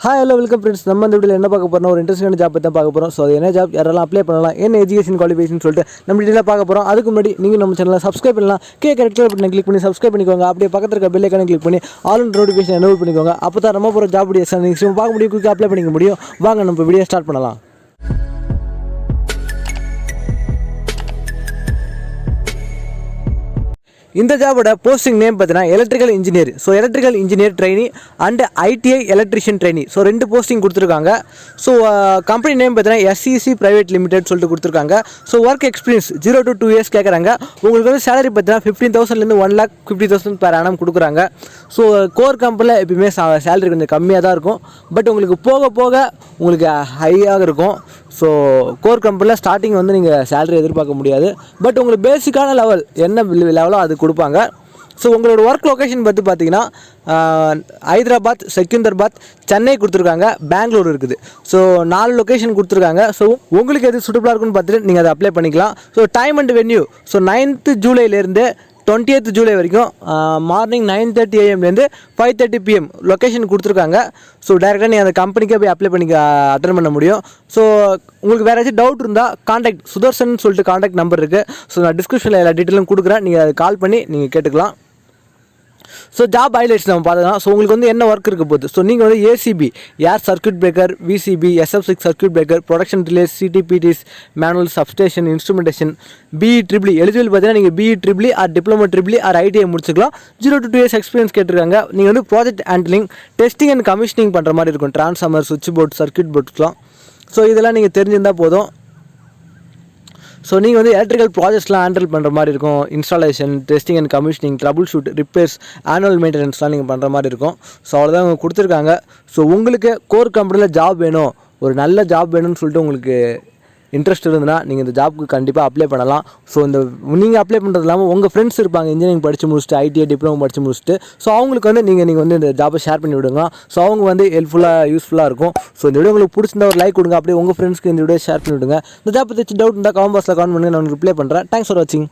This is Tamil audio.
Hi, hello, welcome friends. நம்ம இந்த வீடியோல என்ன பார்க்க போறோம்னா ஒரு இன்ட்ரஸ்டிங்கான ஜாப் பத்தி பார்க்க போறோம். சோ அது என்ன ஜாப் யாரெல்லாம் அப்ளை பண்ணலாம், என்ன எஜுகேஷன் குவாலிஃபிகேஷன் சொல்லிட்டு நம்ம டீடைலா பார்க்க போறோம். அதுக்கு முன்னாடி நீங்க நம்ம சேனலை சப்ஸ்கிரைப் பண்ணலாம். கரெக்ட்டா பட்டனை கிளிக் பண்ணி சப்ஸ்கிரைப் பண்ணிக்கோங்க. அப்படியே பக்கத்துல இருக்க பெல் ஐகானை கிளிக் பண்ணி ஆல் நோட்டிஃபிகேஷன் எனேபிள் பண்ணிக்கோங்க. அப்பதான் நம்ம போற ஜாப் வீடியோஸ் நீங்க பார்க்க முடியும், குயிக்கா அப்ளை பண்ணிக்க முடியும். வாங்க நம்ம வீடியோ ஸ்டார்ட் பண்ணலாம். இந்த ஜாபோட போஸ்டிங் நேம் பார்த்தீங்கன்னா electrical engineer. So electrical engineer trainee and ITI electrician trainee. So 2 posting கொடுத்துருக்காங்க. ஸோ கம்பெனி நேம் பார்த்தீங்கன்னா SEC பிரைவேட் லிமிடெட் சொல்லிட்டு கொடுத்துருக்காங்க. So work experience 0 to 2 years கேட்குறாங்க. உங்களுக்கு வந்து சேலரி பார்த்தீங்கன்னா 15,000லேருந்து 1,50,000 per annum கொடுக்குறாங்க. ஸோ கோர் கம்பெனியில் எப்பயுமே சேலரி கொஞ்சம் கம்மியாக தான் இருக்கும். பட் உங்களுக்கு போக போக உங்களுக்கு ஹையாக இருக்கும். ஸோ கோர் கம்பெனியில் ஸ்டார்டிங் வந்து நீங்கள் சேலரி எதிர்பார்க்க முடியாது. பட் உங்களுக்கு பேசிக்கான லெவல் என்ன லெவலோ அது கொடுப்பாங்க. ஸோ உங்களோட ஒர்க் லொக்கேஷன் பற்றி பார்த்தீங்கன்னா ஹைதராபாத், செகந்தராபாத், சென்னை கொடுத்துருக்காங்க, பெங்களூர் இருக்குது. ஸோ 4 லொக்கேஷன் கொடுத்துருக்காங்க. ஸோ உங்களுக்கு எது சூட்டபுளாக இருக்குன்னு பார்த்துட்டு நீங்கள் அதை அப்ளை பண்ணிக்கலாம். So time and venue so 9th ஜூலைலேருந்து 20th July வரைக்கும் மார்னிங் 9:30 AM - 5:30 PM லொக்கேஷன் கொடுத்துருக்காங்க. ஸோ டேரெக்டாக நீங்கள் அந்த கம்பெனிக்கே போய் அப்ளை பண்ணி அட்டன் பண்ண முடியும். ஸோ உங்களுக்கு வேறு ஏதாச்சும் டவுட் இருந்தால் காண்டாக்ட் சுதர்சன் சொல்லிட்டு காண்டாக்ட் நம்பர் இருக்குது. ஸோ நான் டிஸ்கிரிப்ஷனில் எல்லா டீட்டெயிலும் கொடுக்குறேன், நீங்கள் அதை கால் பண்ணி நீங்கள் கேட்டுக்கலாம். ஸோ ஜாப் ஹைலைட்ஸ் நம்ம பார்த்துக்கலாம். ஸோ உங்களுக்கு வந்து என்ன ஒர்க் இருக்க போகுது. ஸோ நீங்கள் வந்து ACB air circuit breaker, VCB, SF6 circuit breaker, protection relays, CTPTs, manual, substation, instrumentation, BE eligible பார்த்தீங்கன்னா நீங்கள் BE or diploma or ITI முடிச்சுக்கலாம். 0 to 2 years எக்ஸ்பீரியன்ஸ் கேட்டிருக்காங்க. நீங்கள் வந்து project handling, testing and commissioning பண்ணுற மாதிரி இருக்கும். ட்ரான்ஸ்ஃபார்மர், சுவிட்ச் போர்ட், சர்க்யூட் போர்ட்ஸ்லாம். ஸோ இதெல்லாம் நீங்கள் தெரிஞ்சிருந்தால் போதும். ஸோ நீங்கள் வந்து எலக்ட்ரிக்கல் ப்ராஜெக்ட்ஸ்லாம் ஹேண்டில் பண்ணுற மாதிரி இருக்கும். Installation, testing and commissioning, troubleshoot, repairs, annual மெயின்டெனன்ஸ்லாம் நீங்கள் பண்ணுற மாதிரி இருக்கும். ஸோ அவ்வளோதான் அவங்க கொடுத்துருக்காங்க. ஸோ உங்களுக்கு கோர் கம்பெனியில் ஜாப் வேணும், ஒரு நல்ல ஜாப் வேணும்னு சொல்லிட்டு உங்களுக்கு இன்ட்ரெஸ்ட் இருந்ததுன்னா நீங்கள் இந்த ஜாப்புக்கு கண்டிப்பாக அப்ளை பண்ணலாம். ஸோ இந்த நீங்கள் அப்ளை பண்ணுறது இல்லாமல் உங்கள் ஃப்ரெண்ட்ஸ் இருப்பாங்க இன்ஜினியரிங் படித்து முடிச்சுட்டு, ITI டிப்ளமோ படித்து முடிச்சுட்டு. ஸோ அவங்களுக்கு வந்து நீங்கள் வந்து இந்த ஜாப்பை ஷேர் பண்ணி விடுங்க. ஸோ அவங்க வந்து யூஸ்ஃபுல்லாக இருக்கும். ஸோ இந்த வீடியோ உங்களுக்கு பிடிச்சிருந்தா ஒரு லைக் கொடுங்க. அப்படியே உங்கள் ஃப்ரெண்ட்ஸ்க்கு இந்த வீடியோ ஷேர் பண்ணி விடுங்க. இந்த ஜாப் பற்றி டவுட் இருந்தால் கமெண்ட் பாக்ஸில் கமெண்ட் பண்ணுங்கள், நான் உங்களுக்கு ரிப்ளை பண்ணுறேன். தேங்க்ஸ் ஃபார் வாட்சிங்.